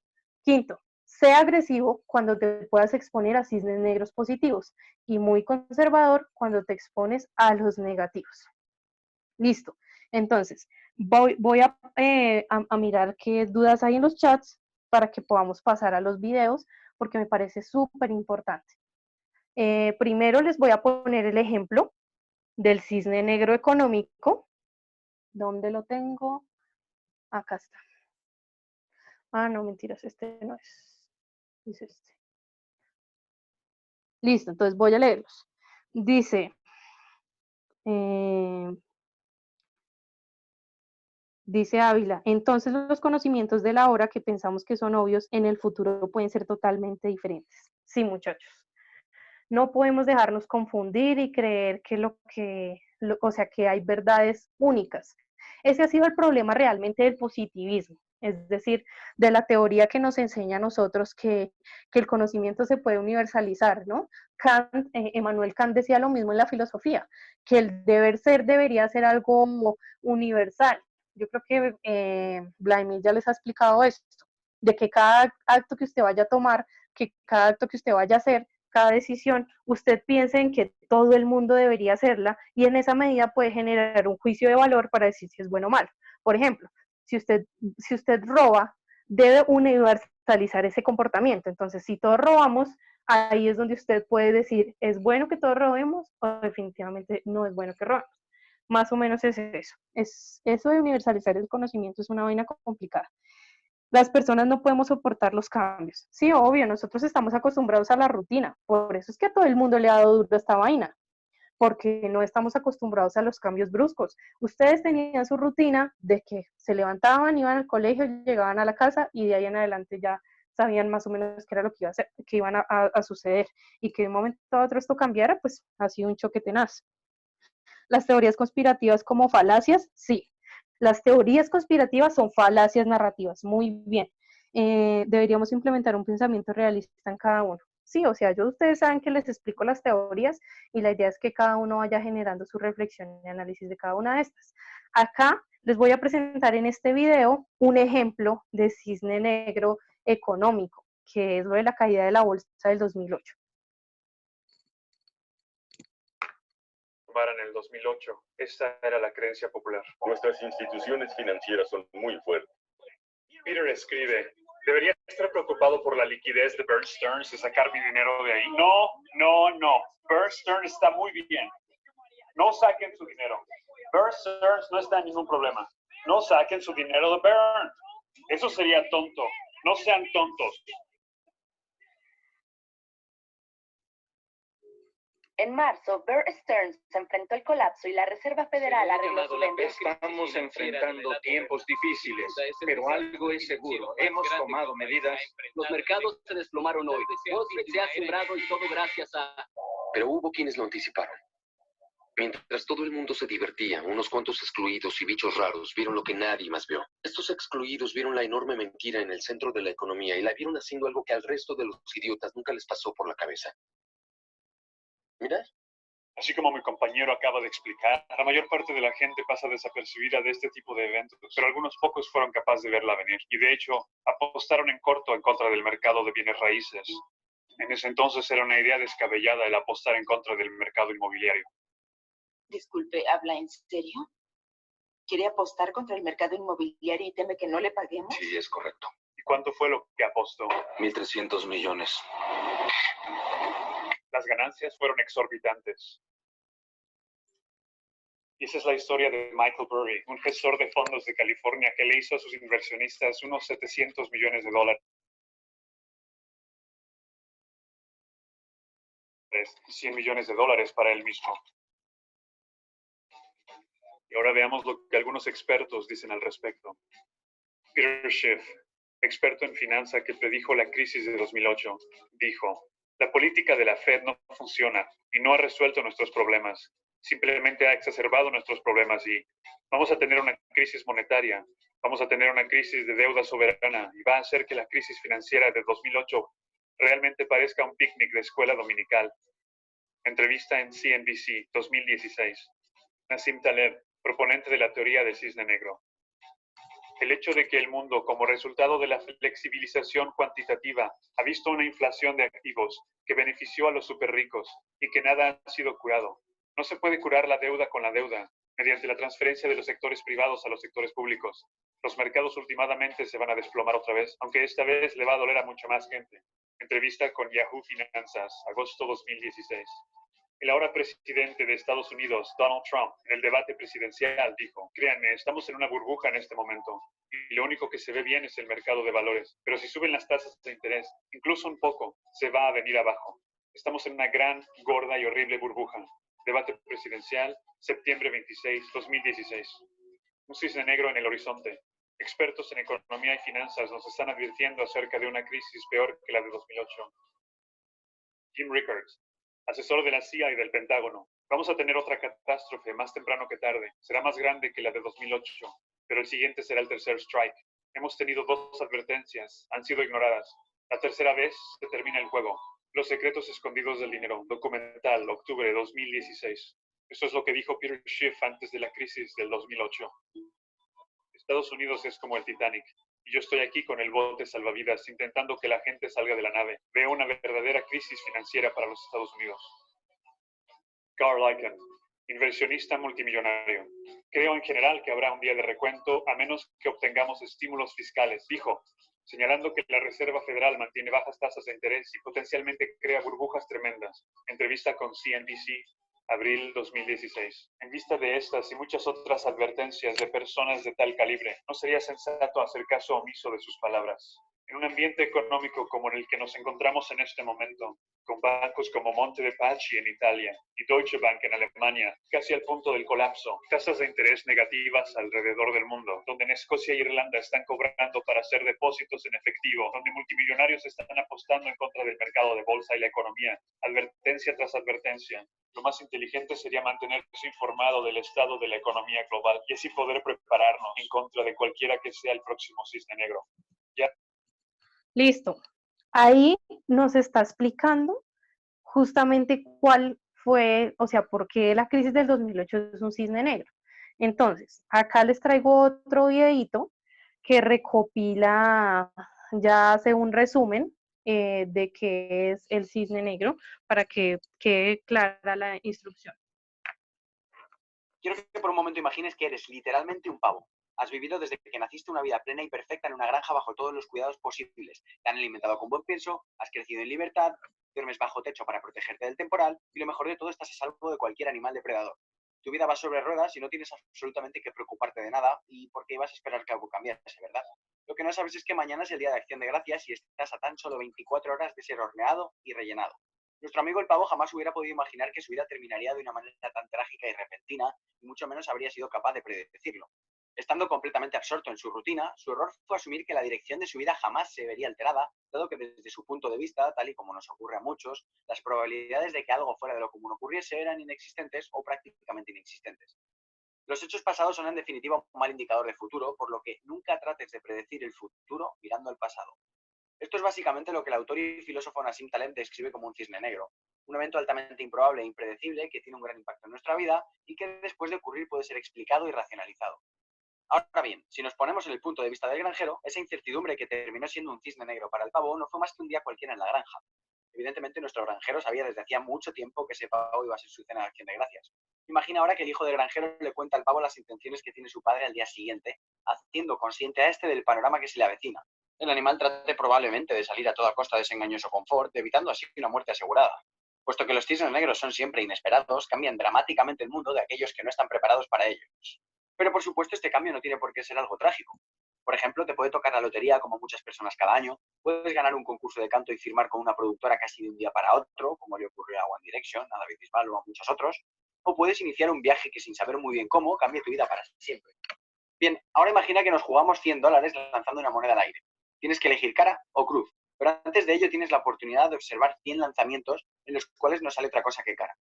5. Sea agresivo cuando te puedas exponer a cisnes negros positivos y muy conservador cuando te expones a los negativos. Listo. Entonces, voy a mirar qué dudas hay en los chats para que podamos pasar a los videos, porque me parece súper importante. Primero les voy a poner el ejemplo del cisne negro económico. ¿Dónde lo tengo? Acá está. Ah, no, mentiras, este no es. Es este. Listo, entonces voy a leerlos. Dice, dice Ávila, entonces los conocimientos de la hora que pensamos que son obvios en el futuro pueden ser totalmente diferentes. Sí, muchachos. No podemos dejarnos confundir y creer o sea, que hay verdades únicas. Ese ha sido el problema realmente del positivismo, es decir, de la teoría que nos enseña a nosotros que el conocimiento se puede universalizar, ¿no? Emmanuel Kant decía lo mismo en la filosofía, que el deber ser debería ser algo universal. Yo creo que Vladimir ya les ha explicado esto, de que cada acto que usted vaya a tomar, que cada acto que usted vaya a hacer, cada decisión, usted piense en que todo el mundo debería hacerla y en esa medida puede generar un juicio de valor para decir si es bueno o malo. Por ejemplo, si usted roba, debe universalizar ese comportamiento. Entonces, si todos robamos, ahí es donde usted puede decir, ¿es bueno que todos robemos o definitivamente no es bueno que robemos? Más o menos es eso. Eso de universalizar el conocimiento es una vaina complicada. Las personas no podemos soportar los cambios. Sí, obvio, nosotros estamos acostumbrados a la rutina. Por eso es que a todo el mundo le ha dado duro esta vaina, porque no estamos acostumbrados a los cambios bruscos. Ustedes tenían su rutina de que se levantaban, iban al colegio, llegaban a la casa y de ahí en adelante ya sabían más o menos qué era lo que iban a suceder. Y que de un momento a otro esto cambiara, pues ha sido un choque tenaz. Las teorías conspirativas como falacias, sí. Las teorías conspirativas son falacias narrativas, muy bien. Deberíamos implementar un pensamiento realista en cada uno. Sí, o sea, ustedes saben que les explico las teorías y la idea es que cada uno vaya generando su reflexión y análisis de cada una de estas. Acá les voy a presentar en este video un ejemplo de cisne negro económico, que es lo de la caída de la bolsa del 2008. En el 2008. Esa era la creencia popular. Nuestras instituciones financieras son muy fuertes. Peter escribe, ¿debería estar preocupado por la liquidez de Bear Stearns y sacar mi dinero de ahí? No. Bear Stearns está muy bien. No saquen su dinero. Bear Stearns no está en ningún problema. No saquen su dinero de Bear. Eso sería tonto. No sean tontos. En marzo, Bear Stearns se enfrentó al colapso y la Reserva Federal arregló su venta. Estamos enfrentando tiempos difíciles, pero algo es seguro. Hemos tomado medidas. Los mercados se desplomaron hoy. Wall Street se ha sembrado y todo gracias a... Pero hubo quienes lo anticiparon. Mientras todo el mundo se divertía, unos cuantos excluidos y bichos raros vieron lo que nadie más vio. Estos excluidos vieron la enorme mentira en el centro de la economía y la vieron haciendo algo que al resto de los idiotas nunca les pasó por la cabeza. Mirad, Así como mi compañero acaba de explicar, la mayor parte de la gente pasa desapercibida de este tipo de eventos, pero algunos pocos fueron capaces de verla venir y de hecho apostaron en corto en contra del mercado de bienes raíces. En ese entonces era una idea descabellada el apostar en contra del mercado inmobiliario. Disculpe, ¿habla en serio? ¿Quiere apostar contra el mercado inmobiliario y teme que no le paguemos? Sí, es correcto. ¿Y cuánto fue lo que apostó? 1.300 millones. Las ganancias fueron exorbitantes. Y esa es la historia de Michael Burry, un gestor de fondos de California que le hizo a sus inversionistas unos $700 millones, 100 millones de dólares para él mismo. Y ahora veamos lo que algunos expertos dicen al respecto. Peter Schiff, experto en finanzas que predijo la crisis de 2008, dijo: la política de la Fed no funciona y no ha resuelto nuestros problemas. Simplemente ha exacerbado nuestros problemas y vamos a tener una crisis monetaria, vamos a tener una crisis de deuda soberana y va a hacer que la crisis financiera de 2008 realmente parezca un picnic de escuela dominical. Entrevista en CNBC 2016. Nassim Taleb, proponente de la teoría del cisne negro. El hecho de que el mundo, como resultado de la flexibilización cuantitativa, ha visto una inflación de activos que benefició a los superricos y que nada ha sido curado. No se puede curar la deuda con la deuda, mediante la transferencia de los sectores privados a los sectores públicos. Los mercados últimamente se van a desplomar otra vez, aunque esta vez le va a doler a mucha más gente. Entrevista con Yahoo Finanzas, agosto 2016. El ahora presidente de Estados Unidos, Donald Trump, en el debate presidencial dijo: créanme, estamos en una burbuja en este momento y lo único que se ve bien es el mercado de valores. Pero si suben las tasas de interés, incluso un poco, se va a venir abajo. Estamos en una gran, gorda y horrible burbuja. Debate presidencial, septiembre 26, 2016. Un cisne negro en el horizonte. Expertos en economía y finanzas nos están advirtiendo acerca de una crisis peor que la de 2008. Jim Rickards, asesor de la CIA y del Pentágono. Vamos a tener otra catástrofe más temprano que tarde. Será más grande que la de 2008, pero el siguiente será el tercer strike. Hemos tenido 2 advertencias, han sido ignoradas. La tercera vez se termina el juego. Los secretos escondidos del dinero. Documental, octubre de 2016. Eso es lo que dijo Peter Schiff antes de la crisis del 2008. Estados Unidos es como el Titanic. Y yo estoy aquí con el bote salvavidas intentando que la gente salga de la nave. Veo una verdadera crisis financiera para los Estados Unidos. Carl Icahn, inversionista multimillonario. Creo en general que habrá un día de recuento a menos que obtengamos estímulos fiscales, dijo, señalando que la Reserva Federal mantiene bajas tasas de interés y potencialmente crea burbujas tremendas. Entrevista con CNBC, abril 2016. En vista de estas y muchas otras advertencias de personas de tal calibre, no sería sensato hacer caso omiso de sus palabras. En un ambiente económico como en el que nos encontramos en este momento, con bancos como Monte dei Paschi en Italia y Deutsche Bank en Alemania, casi al punto del colapso, tasas de interés negativas alrededor del mundo, donde en Escocia e Irlanda están cobrando para hacer depósitos en efectivo, donde multimillonarios están apostando en contra del mercado de bolsa y la economía, advertencia tras advertencia. Lo más inteligente sería mantenerse informado del estado de la economía global y así poder prepararnos en contra de cualquiera que sea el próximo cisne negro. Ya. Listo. Ahí nos está explicando justamente cuál fue, o sea, por qué la crisis del 2008 es un cisne negro. Entonces, acá les traigo otro videito que recopila, ya hace un resumen de qué es el cisne negro para que quede clara la instrucción. Quiero que por un momento imagines que eres literalmente un pavo. Has vivido desde que naciste una vida plena y perfecta en una granja bajo todos los cuidados posibles. Te han alimentado con buen pienso, has crecido en libertad, duermes bajo techo para protegerte del temporal y lo mejor de todo, estás a salvo de cualquier animal depredador. Tu vida va sobre ruedas y no tienes absolutamente que preocuparte de nada y porque ibas a esperar que algo cambiase, ¿verdad? Lo que no sabes es que mañana es el Día de Acción de Gracias y estás a tan solo 24 horas de ser horneado y rellenado. Nuestro amigo el pavo jamás hubiera podido imaginar que su vida terminaría de una manera tan trágica y repentina y mucho menos habría sido capaz de predecirlo. Estando completamente absorto en su rutina, su error fue asumir que la dirección de su vida jamás se vería alterada, dado que desde su punto de vista, tal y como nos ocurre a muchos, las probabilidades de que algo fuera de lo común ocurriese eran inexistentes o prácticamente inexistentes. Los hechos pasados son en definitiva un mal indicador de futuro, por lo que nunca trates de predecir el futuro mirando al pasado. Esto es básicamente lo que el autor y filósofo Nassim Taleb describe como un cisne negro. un evento altamente improbable e impredecible que tiene un gran impacto en nuestra vida y que después de ocurrir puede ser explicado y racionalizado. Ahora bien, si nos ponemos en el punto de vista del granjero, esa incertidumbre que terminó siendo un cisne negro para el pavo no fue más que un día cualquiera en la granja. Evidentemente, nuestro granjero sabía desde hacía mucho tiempo que ese pavo iba a ser su cena de acción de gracias. Imagina ahora que el hijo del granjero le cuenta al pavo las intenciones que tiene su padre al día siguiente, haciendo consciente a este del panorama que se le avecina. El animal trate probablemente de salir a toda costa de ese engañoso confort, evitando así una muerte asegurada. Puesto que los cisnes negros son siempre inesperados, cambian dramáticamente el mundo de aquellos que no están preparados para ellos. Pero por supuesto este cambio no tiene por qué ser algo trágico. Por ejemplo, te puede tocar la lotería como muchas personas cada año, puedes ganar un concurso de canto y firmar con una productora casi de un día para otro, como le ocurrió a One Direction, a David Bisbal o a muchos otros, o puedes iniciar un viaje que sin saber muy bien cómo cambie tu vida para siempre. Bien, ahora imagina que nos jugamos $100 lanzando una moneda al aire. Tienes que elegir cara o cruz, pero antes de ello tienes la oportunidad de observar 100 lanzamientos en los cuales no sale otra cosa que cara.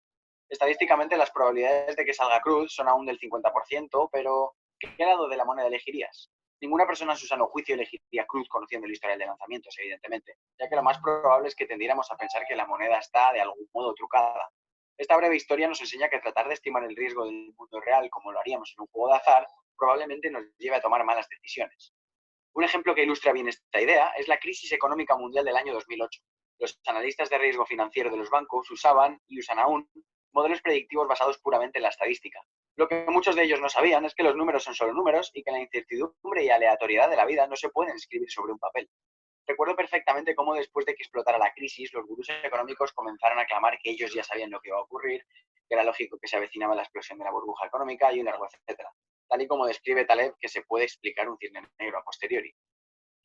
Estadísticamente las probabilidades de que salga cruz son aún del 50%, pero ¿qué lado de la moneda elegirías? Ninguna persona en su sano juicio elegiría cruz conociendo el historial de lanzamientos, evidentemente, ya que lo más probable es que tendiéramos a pensar que la moneda está de algún modo trucada. Esta breve historia nos enseña que tratar de estimar el riesgo del mundo real como lo haríamos en un juego de azar probablemente nos lleve a tomar malas decisiones. Un ejemplo que ilustra bien esta idea es la crisis económica mundial del año 2008. Los analistas de riesgo financiero de los bancos usaban y usan aún modelos predictivos basados puramente en la estadística. Lo que muchos de ellos no sabían es que los números son solo números y que la incertidumbre y aleatoriedad de la vida no se pueden escribir sobre un papel. Recuerdo perfectamente cómo después de que explotara la crisis, los gurús económicos comenzaron a clamar que ellos ya sabían lo que iba a ocurrir, que era lógico que se avecinaba la explosión de la burbuja económica y un largo etcétera, tal y como describe Taleb que se puede explicar un cisne negro a posteriori.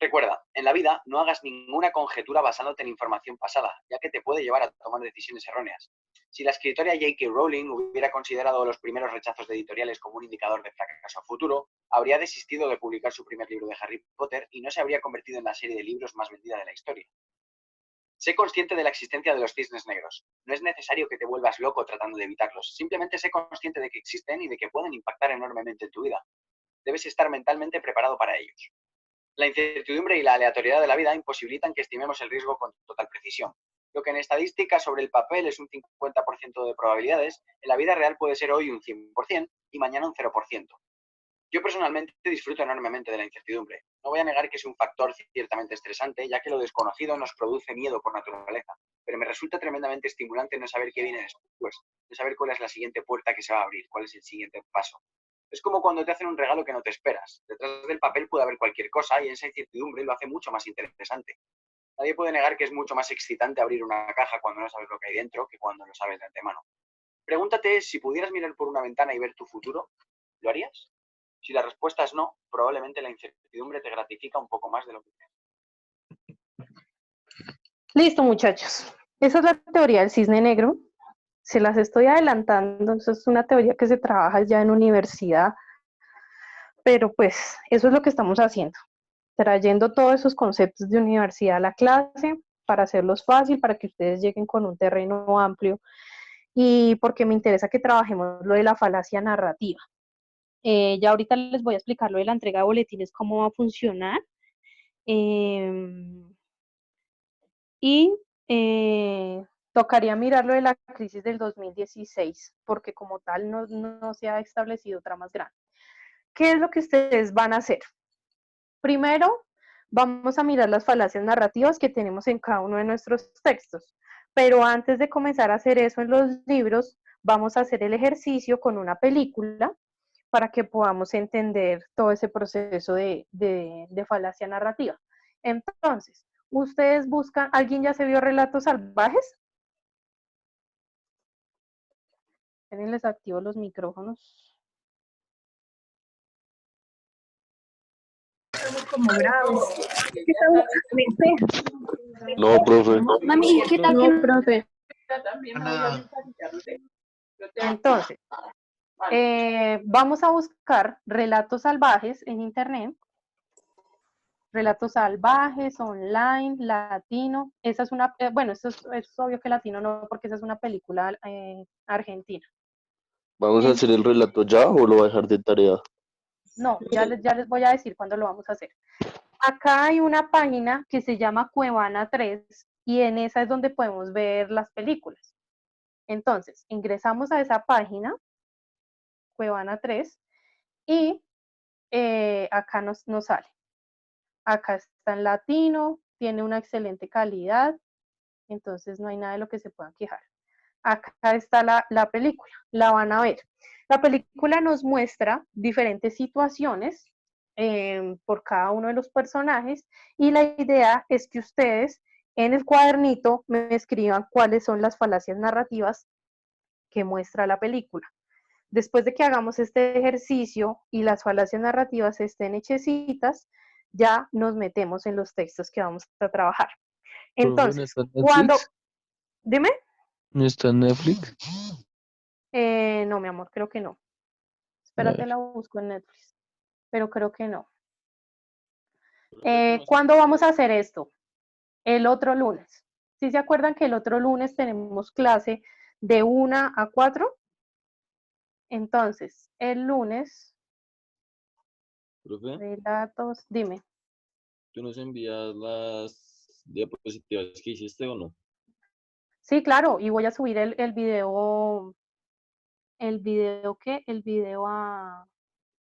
Recuerda, en la vida no hagas ninguna conjetura basándote en información pasada, ya que te puede llevar a tomar decisiones erróneas. Si la escritora J.K. Rowling hubiera considerado los primeros rechazos de editoriales como un indicador de fracaso futuro, habría desistido de publicar su primer libro de Harry Potter y no se habría convertido en la serie de libros más vendida de la historia. Sé consciente de la existencia de los cisnes negros. No es necesario que te vuelvas loco tratando de evitarlos. Simplemente sé consciente de que existen y de que pueden impactar enormemente en tu vida. Debes estar mentalmente preparado para ellos. La incertidumbre y la aleatoriedad de la vida imposibilitan que estimemos el riesgo con total precisión. Lo que en estadística sobre el papel es un 50% de probabilidades, en la vida real puede ser hoy un 100% y mañana un 0%. Yo personalmente disfruto enormemente de la incertidumbre. No voy a negar que es un factor ciertamente estresante, ya que lo desconocido nos produce miedo por naturaleza, pero me resulta tremendamente estimulante no saber qué viene después, no saber cuál es la siguiente puerta que se va a abrir, cuál es el siguiente paso. Es como cuando te hacen un regalo que no te esperas. Detrás del papel puede haber cualquier cosa y esa incertidumbre lo hace mucho más interesante. Nadie puede negar que es mucho más excitante abrir una caja cuando no sabes lo que hay dentro que cuando lo sabes de antemano. Pregúntate si pudieras mirar por una ventana y ver tu futuro, ¿lo harías? Si la respuesta es no, probablemente la incertidumbre te gratifica un poco más de lo que crees. Listo, muchachos. Esa es la teoría del cisne negro. Se las estoy adelantando. Eso es una teoría que se trabaja ya en universidad. Pero pues eso es lo que estamos haciendo. Trayendo todos esos conceptos de universidad a la clase para hacerlos fácil, para que ustedes lleguen con un terreno amplio. Y porque me interesa que trabajemos lo de la falacia narrativa. Ya ahorita les voy a explicar lo de la entrega de boletines, cómo va a funcionar. Tocaría mirar lo de la crisis del 2016, porque como tal no se ha establecido otra más grande. ¿Qué es lo que ustedes van a hacer? Primero, vamos a mirar las falacias narrativas que tenemos en cada uno de nuestros textos. Pero antes de comenzar a hacer eso en los libros, vamos a hacer el ejercicio con una película para que podamos entender todo ese proceso de falacia narrativa. Entonces, ustedes buscan, ¿alguien ya se vio Relatos Salvajes? Les activo los micrófonos. Como graves. No, profe. Mami, ¿qué tal? No, profe. Entonces, vamos a buscar Relatos Salvajes en internet. Relatos Salvajes, online, latino. Esa es una, bueno, eso es obvio que latino no, porque esa es una película argentina. ¿Vamos a hacer el relato ya o lo voy a dejar de tarea? No, ya les voy a decir cuándo lo vamos a hacer. Acá hay una página que se llama Cuevana 3 y en esa es donde podemos ver las películas. Entonces, ingresamos a esa página, Cuevana 3, y acá nos sale. Acá está en latino, tiene una excelente calidad, entonces no hay nada de lo que se puedan quejar. Acá está la película, la van a ver. La película nos muestra diferentes situaciones por cada uno de los personajes y la idea es que ustedes en el cuadernito me escriban cuáles son las falacias narrativas que muestra la película. Después de que hagamos este ejercicio y las falacias narrativas estén hechecitas, ya nos metemos en los textos que vamos a trabajar. Entonces, cuando... Dime. ¿No está en Netflix? No, mi amor, creo que no. Espérate, la busco en Netflix. Pero creo que no. ¿Cuándo vamos a hacer esto? El otro lunes. ¿Sí se acuerdan que el otro lunes tenemos clase de 1 a 4? Entonces, el lunes... Profe, Relatos, dime. ¿tú nos envías las diapositivas que hiciste o no? Sí, claro, y voy a subir el video. ¿El video qué? El video a